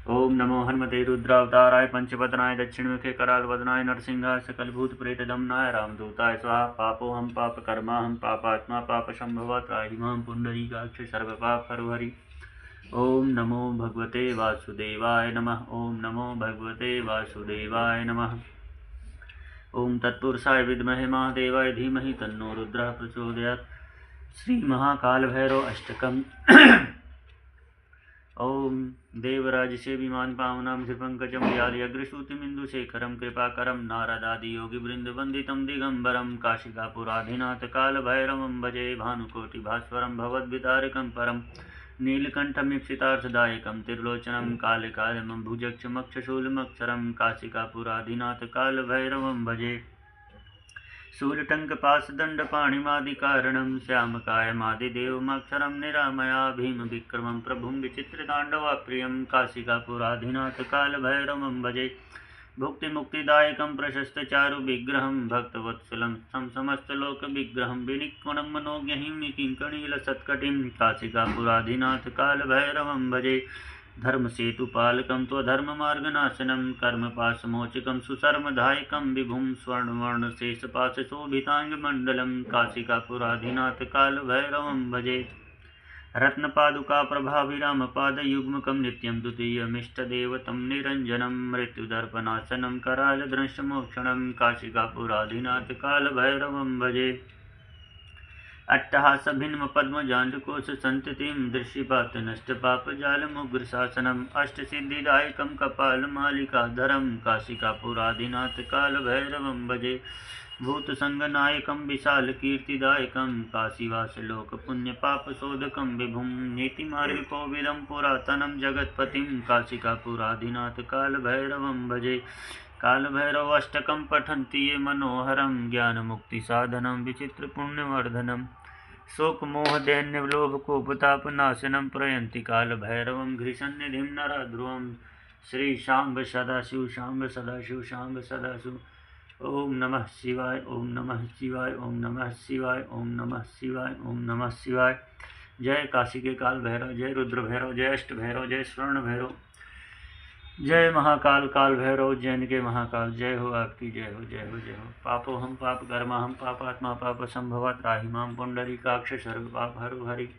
ओम नमो हनुमते रुद्रावताराय पंचवदनाय दक्षिणमुखे करालवदनाय नरसिंहाय सकलभूतप्रेतदमनाय रामदूताय स्वाहा। पापोऽहं पापकर्माहं पापात्मा पापसंभवा त्राहि मां पुण्डरीकाक्ष सर्वपापहरो हरि। ओम नमो भगवते वासुदेवाय नमः। ओम नमो भगवते वासुदेवाय नमः। ओम तत्पुरुषाय विद्महे महादेवाय धीमहि तन्नो रुद्रः प्रचोदयात्। श्री महाकाल भैरव अष्टकम्। ओम देवराजसेविमान् पावनां श्रीपङ्कजं व्यालयग्रसूतिमिन्दुशेखरं कृपाकरं नारदादियोगिवृन्दवन्दितं दिगम्बरं काशिकापुराधिनाथकालभैरवं भजे। भानुकोटिभास्वरं भवद्वितारकं परं नीलकण्ठमीप्सितार्थदायकं त्रिलोचनं कालकालमं भुजक्षमक्षशूलमक्षरं काशिकापुराधिनाथकालभैरवं भजे। शूलटङ्कपाशदण्डपाणिमादिकारणं श्यामकायमादिदेवमक्षरं निरामया भीमविक्रमं प्रभुं विचित्रताण्डवाप्रियं काशिकापुराधिनाथकालभैरवं भजे। भुक्तिमुक्तिदायकं प्रशस्तचारुविग्रहं भक्तवत्सलं समस्तलोकविग्रहं विनिक्वणं मनोज्ञहिं किङ्कणीलसत्कटिं काशिकापुराधिनाथकालभैरवं भजे। धर्मसेतुपालकं त्वधर्ममार्गनाशनं कर्मपाशमोचकं सुशर्मदायकं विभुं स्वर्णवर्णशेषपाशशोभिताङ्गमण्डलं काशिकापुराधिनाथकालभैरवं भजे। रत्नपादुकाप्रभाभिरामपादयुग्मकं नित्यं द्वितीयमिष्टदेवतं निरञ्जनं मृत्युदर्पनाशनं करालदंशमोक्षणं काशिकापुराधिनाथकालभैरवं भजे। अट्टहासभिन्नपद्मजाण्डकोशसन्ततिं दृश्यपातनष्टपापजालमुग्रशासनम् अष्टसिद्धिदायकं कपालमालिकाधरं काशिकापुराधिनाथकालभैरवं भजे। भूतसङ्गनायकं विशालकीर्तिदायकं काशीवासलोकपुण्यपापशोधकं विभुं नीतिमार्गकोविदं पुरातनं जगत्पतिं काशिकापुराधिनाथकालभैरवं भजे। कालभैरवाष्टकं पठन्ति ये मनोहरं ज्ञानमुक्तिसाधनं विचित्रपुण्यवर्धनं शोकमोहदैन्यलोभकोपतापनाशनं प्रयन्ति कालभैरवं घ्रिसन्निधिं नरध्रुवं। श्रीशाम्ब सदाशिव शाम्ब सदाशिव शाम्ब सदाशिव। ओम नमः शिवाय ओम नमः शिवाय ओम नमः शिवाय ओम नमः शिवाय ओम नमः शिवाय। जय काशी के काल भैरव, जय रुद्र भैरव, जय अष्ट भैरव, जय स्वर्ण भैरव, जय महाकाल काल भैरव, जैन के महाकाल। जय हो आपकी, जय हो जय हो जय हो। पापो हम पाप कर्मा हम पापात्मा पाप संभवा त्राहि मां पुंडरीकाक्ष सर्व पाप हरो हरि।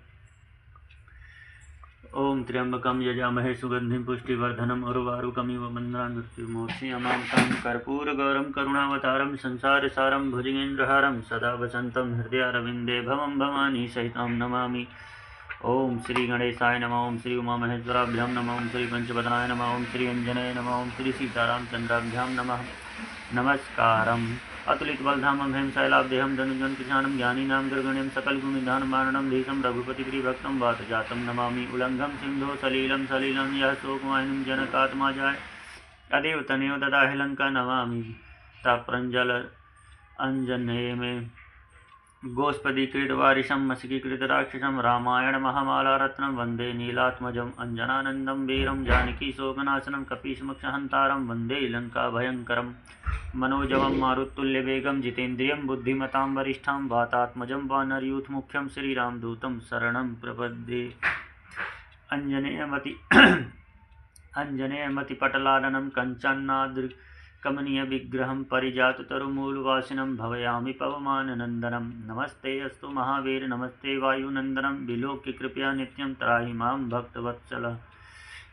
ओम त्र्यंबकं यजामहे सुगंधिं पुष्टिवर्धनम् उर्वारुकमिव मन्दामृत्युर्मोक्षयमामृतं कर्पूरगौरं करुणावतारं संसारसारं भुजगेन्द्रहारं सदा वसन्तं हृदयारविन्दे भवं भवानी सहितं नमामि। ओम श्री गणेशाय नमः। ओम श्री उमामहेश्वराभ्यां नमः। ओम श्री पंचवदनाय नमः। ओम श्री अंजनेय नमः। ओम श्री सीतारामचंद्राभ्यां नमः। नमस्कारम्। अतुलितबलधामं हेम शैलाब्देहं धनुजन्कृशानं ज्ञानीनां दुर्गुणिं सकलभूमिधानमारणं धीशं रघुपतिप्रियभक्तं वातजातं नमामि। उल्लङ्घं सिन्धो सलिलं सलिलं यः शोकवाहिनीं जनकात्मा जाय अदेव तनयो ददाहि लङ्का नमामि ताप्रञ्जल अंजनेय में गोष्पदीकृतवारिशं मशकीकृतराक्षसं रामायण महामालारत्नं वन्दे नीलात्मजम् अञ्जनानन्दं वीरं जानकीशोकनाशनं कपीशमक्षहन्तारं वन्दे लङ्काभयङ्करं मनोजवं मारुतुल्यवेगं जितेन्द्रियं बुद्धिमतां वरिष्ठां वातात्मजं वानरयूथमुख्यं श्रीरामदूतं शरणं प्रपद्ये। अंजनेयमतिपटलाननं कमनीयविग्रहं परिजाततरुमूलवासिनं भवयामि पवमाननन्दनं। नमस्ते अस्तु महावीर नमस्ते वायुनन्दनं विलोक्य कृपया नित्यं त्राहि मां भक्तवत्सलः।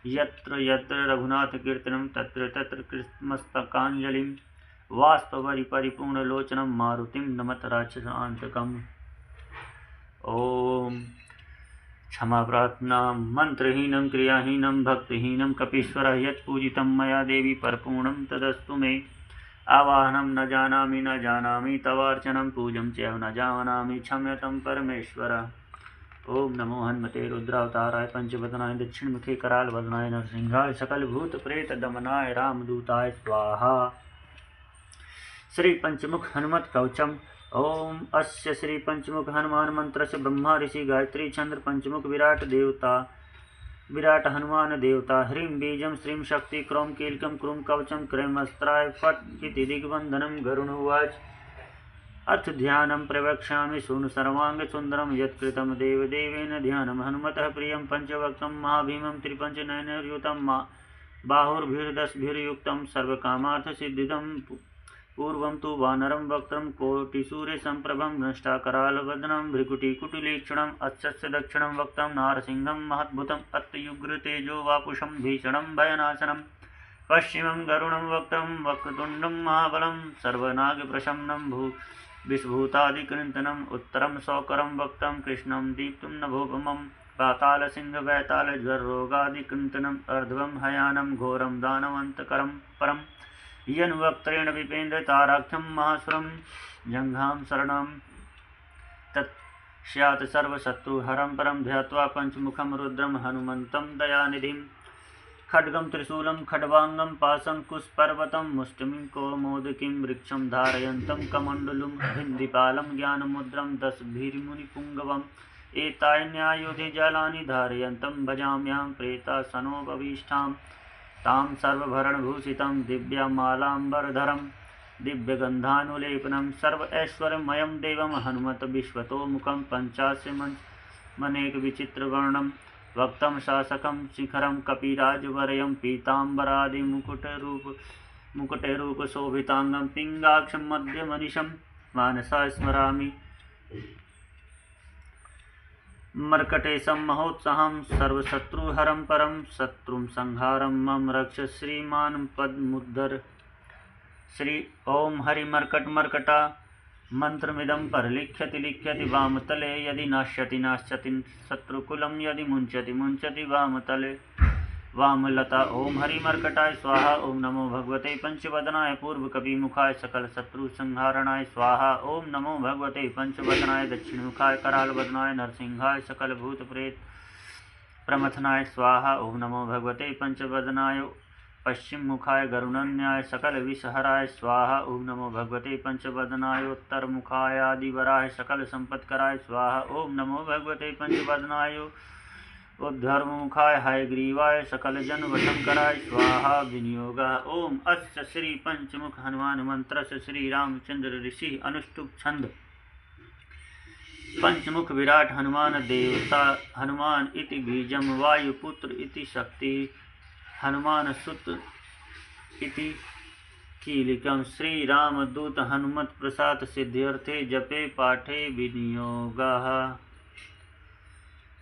यत्र यत्र रघुनाथकीर्तनं तत्र तत्र कृतमस्तकाञ्जलिं वाष्पवरिपरिपूर्णलोचनं मारुतिं नमत राक्षसान्तकम्। ओम क्षमा प्रार्थना। मंत्रहीनं क्रियाहीनं भक्तिहीनं कपीश्वरः यत्पूजितं मया देवी परिपूर्णं तदस्तु मे। आवाहनं न जानामि तवार्चनं पूजं च न जानामि क्षम्यतं परमेश्वर। ओम नमो हनुमते रुद्रावताराय पंचवदनाय दक्षिणमुखे करालवदनाय नरसिंहाय सकलभूतप्रेतदमनाय रामदूताय स्वाहा। श्री पंचमुख हनुमत कवचम। ओम अस्य श्री पंचमुख हनुमान मंत्रस्य ब्रह्मा ऋषि गायत्री चंद्र पंचमुख विराट हनुमान देवता ह्रीं बीजं श्रीं शक्ति क्रों कीलकं क्रूं कवचं क्रीमस्त्राय फट् इति दिग्बन्धनं गरुणोवाच। अथ ध्यानं प्रवक्ष्यामि शृणु सर्वाङ्गसुन्दरं यत्कृतं देवदेवेन ध्यानं हनुमतः प्रियं पञ्चवक्त्रं महाभीमं त्रिपञ्चनयनयुतं बाहुर्भिर्दशभिर्युक्तं सर्वकामार्थसिद्धिदं पूर्वं तु वानरं वक्त्रं कोटिसूर्यसम्प्रभं नष्टाकरालवदनं भ्रिकुटिकुटिलीक्षणम् अक्षस्य दक्षिणं वक्त्रं नारसिंहं महद्भुतम् अत्युग्रतेजो वापुषं भीषणं भयनाशनं पश्चिमं गरुणं वक्त्रं वक्रतुण्डं महाबलं सर्वनागप्रशमनं विषभूतादिकृन्तनम् उत्तरं सौकरं वक्त्रं कृष्णं दीप्तं नभोपमं पातालसिंहवैतालज्वररोगादिकृन्तनम् अर्ध्वं हयानं घोरं दानवन्तकरं परं यन्वक्त्रेण विपेन्द्रताराख्यं महासुरं जङ्घां शरणं तत् स्यात् सर्वशत्रुहरं परं ध्यात्वा पञ्चमुखं रुद्रं हनुमन्तं दयानिधिं खड्गं त्रिशूलं खड्वाङ्गं पाशङ्कुशपर्वतं मुष्टिं कौमोदकीं वृक्षं धारयन्तं कमण्डलुं भिन्दिपालं ज्ञानमुद्रं दशभिर्मुनिपुङ्गवम् एतान्यायुधे जलानि धारयन्तं भजाम्यां प्रेतासनोपविष्टां तां सर्वभरणभूषितं दिव्यमालाम्बरधरं दिव्यगन्धानुलेपनं सर्व ऐश्वर्यमयं देवं हनुमद्विश्वतोमुखं पञ्चास्यमनेकविचित्रवर्णं वक्त्रं शासकं शिखरं कपिराजवर्यं पीताम्बरादिमुकुटैरूपशोभिताङ्गं पिङ्गाक्षं मध्यमनिशं मानसा स्मरामि मर्कटेशं महोत्साहं सर्वशत्रुहरं परं शत्रुं संहारं मम रक्ष श्रीमान् पद्मुद्धर श्री ओं हरिमर्कटमर्कटा मंत्रमिदं परलिख्यति वामतले यदि नाश्यति शत्रुकुलं यदि मुञ्चति वामतले वामलता ओं हरिमर्कटाय स्वाहा ओं नमो भगवते पंचवदनाय पूर्वकपिमुखाय सकलशत्रुसंहारणाय स्वाहा ओं नमो भगवते पंचवदनाय दक्षिणमुखाय करालवदनाय नरसिंहाय सकलभूतप्रेत प्रमथनाय स्वाहा ओं नमो भगवते पंचवदनाय पश्चिममुखाय गरुडन्याय सकलविषहराय स्वाहा ओं नमो भगवते पंचवदनाय उत्तरमुखाय आदिवराय सकलसम्पत्कराय स्वाहा ओं नमो भगवते पंचवदनाय उद्धर्मुखाय हयग्रीवाय सकलजनवशंकराय स्वाहा विनियोगः ओं अस्य श्री पंचमुख हनुमान मंत्रस्य श्री रामचंद्र ऋषि अनुष्टुप छंद पंचमुख विराट हनुमान देवता हनुमान इति बीजम वायुपुत्र इति शक्ति हनुमान सुत इति कीलिकं श्री रामदूत हनुमत प्रसाद सिद्ध्यर्थे जपे पाठे विनियोगः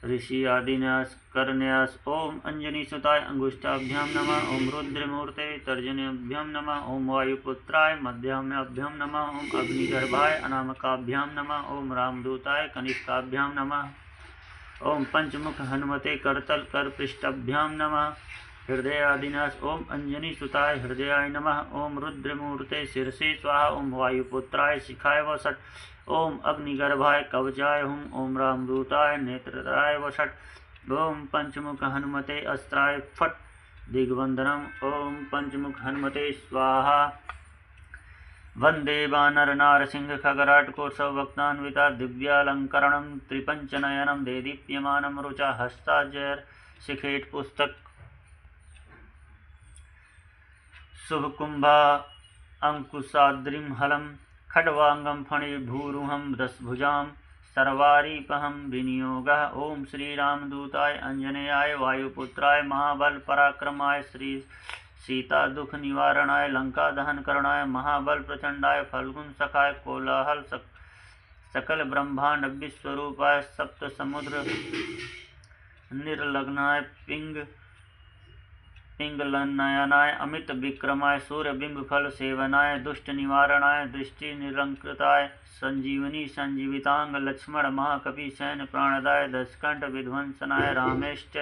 ऋषि आदिन्यास करन्यास ओम अंजनी सुताय अंगुष्ठाभ्याम नमः ओम रुद्रमूर्ते तर्जनीभ्याम नमः ओम वायुपुत्राय मध्याम्याभ्याम नमः ओम अग्निगर्भाय अनामकाभ्याम नमः ओम रामदूताय कनिष्काभ्याम नमः ओम पंचमुख हनुमते करतल कर पृष्ठाभ्याम नमः हृदय आदिनाश ओम अंजनी सुताय हृदयाय नमः ओम रुद्रमूर्ते शिरसे स्वाहा ओम वायुपुत्राय शिखाय वसट ओम अग्निगर्भाय कवचाय हुम ओम रामदूताय नेत्रराय वषट ओम पंचमुख हनुमते अस्त्राय फट दिग्बंधनम ओम पंचमुख हनुमते स्वाहा वंदे वानर नारसिंह खगराट कोशवक्तान्विता दिव्यालंकरणं त्रिपंचनयनं देदीप्यमानं रुचा हस्ताजैर शिखेट पुस्तक शुभकुंभा अंकुशाद्रिं हलं खड्वांगं फणिभूरुहं दशभुजां सर्वारीपहं विनियोगः ओं श्रीरामदूताय अंजनेयाय वायुपुत्राय महाबल पराक्रमाय श्री सीता दुख निवारणाय लंका दहन करणाय महाबल प्रचंडाय फल्गुन सखाय कोलाहल सकल ब्रह्मांड विश्वरूपाय सप्त समुद्र निर्लग्नाय पिंगलनयनाय अमित विक्रमाय सूर्यबिंब फल सेवनाय दुष्ट निवारणाय दृष्टि निरंकृताय संजीवनी संजीवितांग लक्ष्मण महाकपि सैन्य प्राणदाय दशकंठ विध्वंसनाय रामेष्ट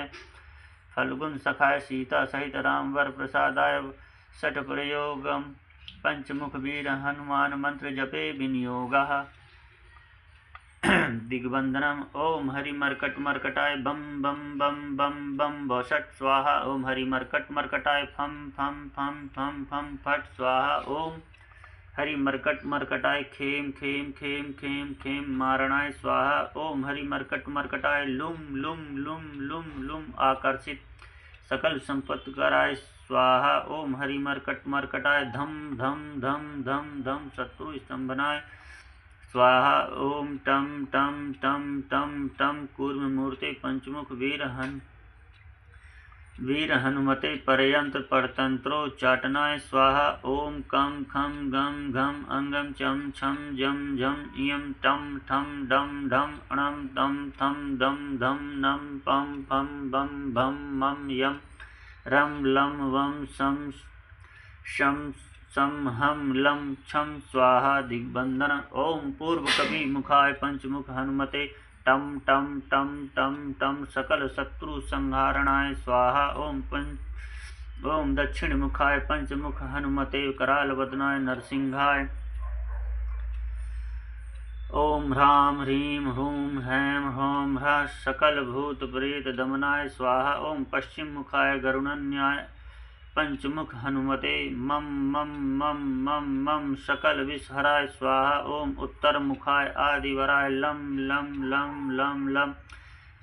फल्गुन सखाय सीता सहित रामवर प्रसादाय षट प्रयोगम पंचमुख वीर हनुमान मंत्र जपे विनियोगः दिग्बंधनम ओम हरि मर्कट मर्कटाय बम बम बम बम बम वषट स्वाहा ओम हरि मर्कट मर्कटाय फम फम फम फम फम फट स्वाहा ओम हरि मर्कट मर्कटाय खेम खेम खेम खेम खेम मारणाय स्वाहा ओम हरि मर्कट मर्कटाय लुम लुम लुम लुम लुम आकर्षित सकल संपत्तिकराय स्वाहा ओम हरि मर्कट मर्कटाय धम धम धम धम धम शत्रु स्तंभनाय स्वाहा ओम टम टम टम टम टम कूर्म मूर्ति पंचमुख वीर वीर हनुमते परयंत्र परतंत्रोच्चाटनाय स्वाहा। ओम कं खं गं घं अंगं चं छं जं झं इयं टं ठं डं ढं णं तं थं दं धं नं पं फं बं भं मं यं रं लं वं शं शं सं हं लं छं स्वाहा। दिग्बंधन। ओम पूर्व कवि मुखाय पंचमुख हनुमते टम टम टम टम टम सकल शत्रु संहारणाय स्वाहा। ओम दक्षिण मुखाय पंचमुख हनुमते कराल वदनाय नरसिंहाय। ओम ह्रां ह्रीं ह्रूं हैं ह्रौं ह्रः सकल भूत प्रेत दमनाय स्वाहा। ओम पश्चिम मुखाय गरुड़न्याय पंचमुख हनुमते मम मम मम मम मम सकल विषहराय स्वाहा। ओम उत्तर मुखाय आदिवराय लं लं लं लं लं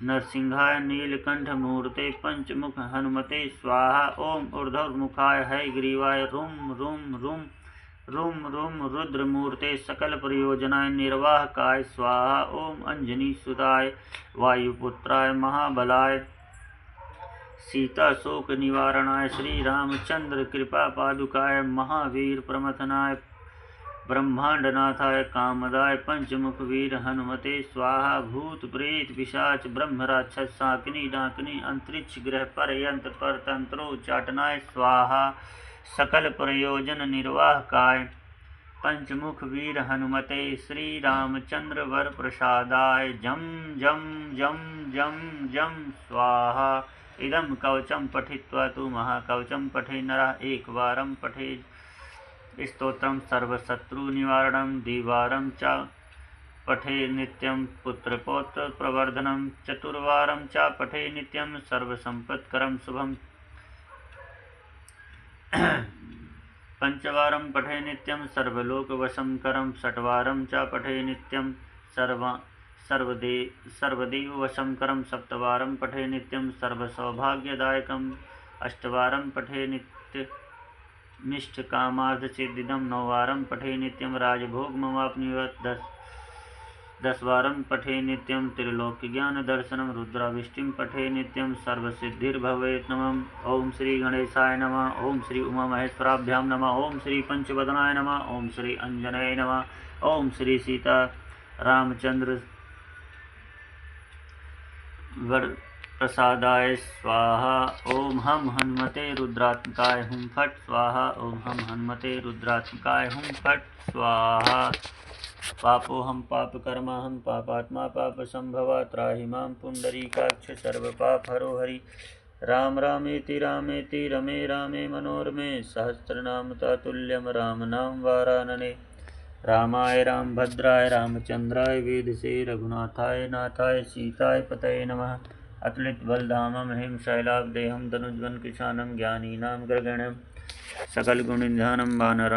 नरसिंहाय नीलकंठ मूर्ते पंचमुख हनुमते स्वाहा। ओम ऊर्ध्वमुखाय हयग्रीवाय रुम रुम रुम रुम रुम रुद्रमूर्ते सकल प्रयोजनाय निर्वाहकाय स्वाहा। ओम अंजनी सुताय वायुपुत्राय महाबलाय सीता शोक निवारणाय श्री रामचंद्र कृपा पादुकाय महावीर प्रमथनाय ब्रह्मांडनाथाय कामदाय पंचमुख वीर हनुमते स्वाहा। भूत प्रेत पिशाच ब्रह्म राक्षस शाकिनी डाकिनी अंतरिक्ष ग्रह परयंत्र परतंत्रोच्चाटनाय स्वाहा। सकल प्रयोजन निर्वाहकाय पंचमुख वीर हनुमते श्री रामचंद्र वर प्रसादाय जम जम जम जम जम स्वाहा। इदं कवचं पठित्वा तु महाकवचं पठे नरः एकवारं पठे स्तोत्रं सर्वशत्रुनिवारणं द्विवारं च पठे नित्यं पुत्रपौत्र प्रवर्धनं चतुर्वारं च पठे नित्यं सर्वसम्पत्करं शुभं पंचवारं पठे नित्यं सर्वलोकवशंकरं षट्वारं च पठे नित्यं सर्वदेववशंकरं सप्तवारं पठे नित्यं सर्वसौभाग्यदायकम् अष्टवारं पठे निष्ठकामार्थसिद्धिदं नववारं पठे नित्यं राजभोगमवाप्नुयात् दशवारं पठे नित्यं त्रिलोक्यज्ञानदर्शनं रुद्राभिष्टिं पठे नित्यं सर्वसिद्धिर्भवेत् नमः। ओम श्री गणेशाय नमः। ओम श्री उमामहेश्वराभ्यां नमः। ओम श्री पंचवदनाय नमः। ओम श्री अंजनेय नमः। ओम श्री सीता रामचंद्र वर प्रसादाय स्वाहा। ओम हम हनुमते रुद्रात्मकाय हुं फट स्वाहा। ओम हम हनुमते रुद्रात्मकाय हुं फट स्वाहा। पापोहम पापकर्माहम पापात्मा पापसंभवा त्राहि मां पुंडरीकाक्ष सर्वपापहरो हरि। राम रामेति रमे रामे मनोरमे सहस्रनाम ततुल्यं राम नाम वारानने। रामाय रामभद्राय रामचंद्राय वेदसे रघुनाथाय नाथाय सीताय पतये नमः। अतुलित बलधामं हिम शैलाब्देहं धनुज्वन कृशानं ज्ञानीनां ग्रगण्यं सकल गुणनिधानं वानराणां